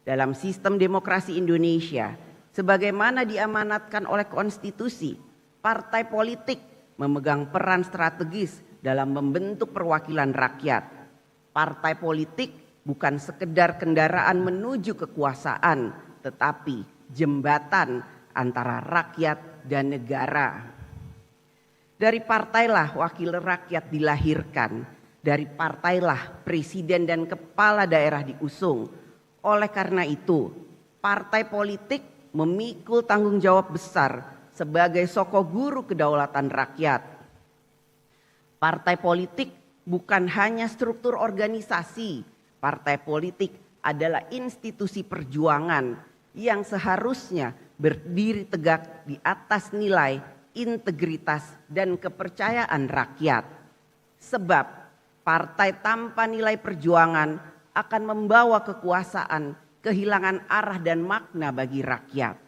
dalam sistem demokrasi Indonesia, sebagaimana diamanatkan oleh konstitusi, partai politik memegang peran strategis dalam membentuk perwakilan rakyat. Partai politik bukan sekedar kendaraan menuju kekuasaan, tetapi jembatan antara rakyat dan negara. Dari partailah wakil rakyat dilahirkan, dari partailah presiden dan kepala daerah diusung. Oleh karena itu, partai politik memikul tanggung jawab besar sebagai soko guru kedaulatan rakyat. Partai politik bukan hanya struktur organisasi, partai politik adalah institusi perjuangan yang seharusnya berdiri tegak di atas nilai, integritas, dan kepercayaan rakyat. Sebab partai tanpa nilai perjuangan akan membawa kekuasaan kehilangan arah dan makna bagi rakyat.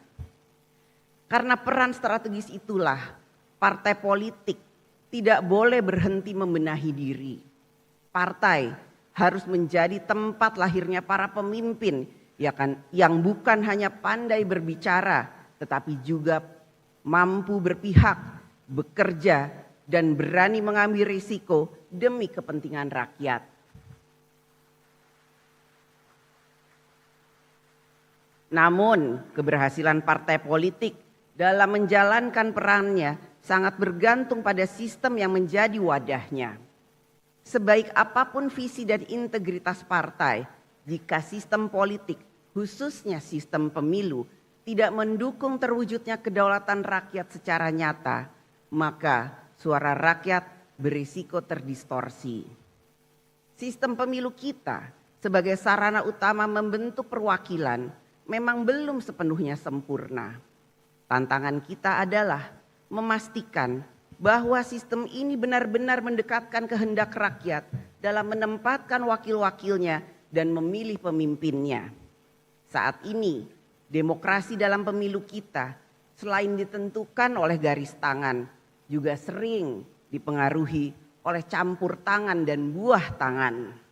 Karena peran strategis itulah, partai politik tidak boleh berhenti membenahi diri. Partai harus menjadi tempat lahirnya para pemimpin yang bukan hanya pandai berbicara, tetapi juga mampu berpihak, bekerja, dan berani mengambil risiko demi kepentingan rakyat. Namun, keberhasilan partai politik dalam menjalankan perannya sangat bergantung pada sistem yang menjadi wadahnya. Sebaik apapun visi dan integritas partai, jika sistem politik, khususnya sistem pemilu, tidak mendukung terwujudnya kedaulatan rakyat secara nyata, maka suara rakyat berisiko terdistorsi. Sistem pemilu kita sebagai sarana utama membentuk perwakilan memang belum sepenuhnya sempurna. Tantangan kita adalah memastikan bahwa sistem ini benar-benar mendekatkan kehendak rakyat dalam menempatkan wakil-wakilnya dan memilih pemimpinnya. Saat ini, demokrasi dalam pemilu kita selain ditentukan oleh garis tangan, juga sering dipengaruhi oleh campur tangan dan buah tangan.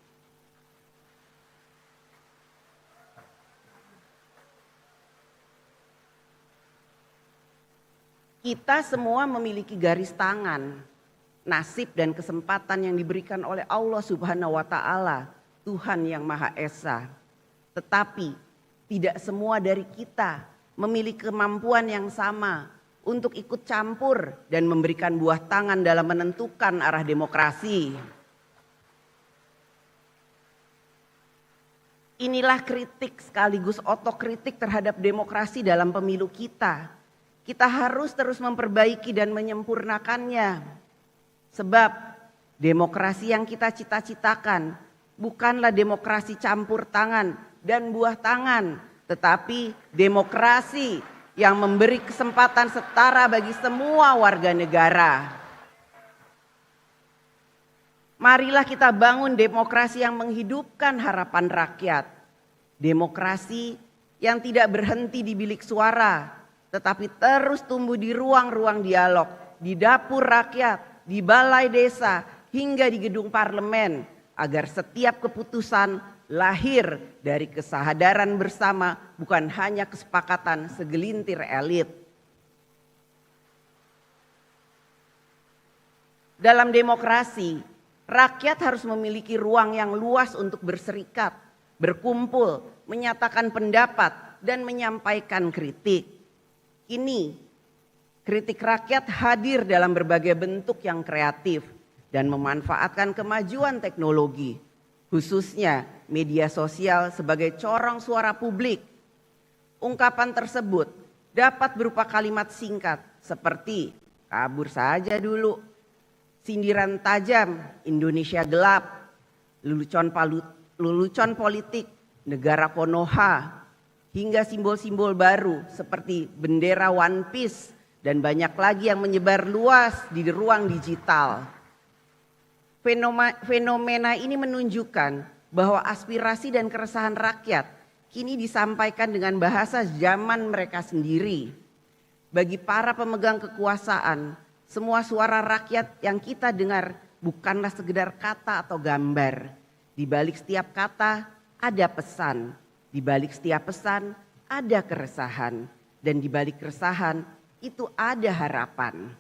Kita semua memiliki garis tangan, nasib dan kesempatan yang diberikan oleh Allah Subhanahu wa Ta'ala, Tuhan yang Maha Esa. Tetapi tidak semua dari kita memiliki kemampuan yang sama untuk ikut campur dan memberikan buah tangan dalam menentukan arah demokrasi. Inilah kritik sekaligus otokritik terhadap demokrasi dalam pemilu kita. Kita harus terus memperbaiki dan menyempurnakannya. Sebab demokrasi yang kita cita-citakan bukanlah demokrasi campur tangan dan buah tangan, tetapi demokrasi yang memberi kesempatan setara bagi semua warga negara. Marilah kita bangun demokrasi yang menghidupkan harapan rakyat. Demokrasi yang tidak berhenti di bilik suara, tetapi terus tumbuh di ruang-ruang dialog, di dapur rakyat, di balai desa, hingga di gedung parlemen, agar setiap keputusan lahir dari kesadaran bersama, bukan hanya kesepakatan segelintir elit. Dalam demokrasi, rakyat harus memiliki ruang yang luas untuk berserikat, berkumpul, menyatakan pendapat, dan menyampaikan kritik. Kini, kritik rakyat hadir dalam berbagai bentuk yang kreatif dan memanfaatkan kemajuan teknologi, khususnya media sosial sebagai corong suara publik. Ungkapan tersebut dapat berupa kalimat singkat seperti kabur saja dulu, sindiran tajam, Indonesia gelap, lelucon politik, negara Konoha, hingga simbol-simbol baru seperti bendera One Piece dan banyak lagi yang menyebar luas di ruang digital. Fenomena ini menunjukkan bahwa aspirasi dan keresahan rakyat kini disampaikan dengan bahasa zaman mereka sendiri. Bagi para pemegang kekuasaan, semua suara rakyat yang kita dengar bukanlah sekedar kata atau gambar. Di balik setiap kata ada pesan. Di balik setiap pesan ada keresahan, dan di balik keresahan itu ada harapan.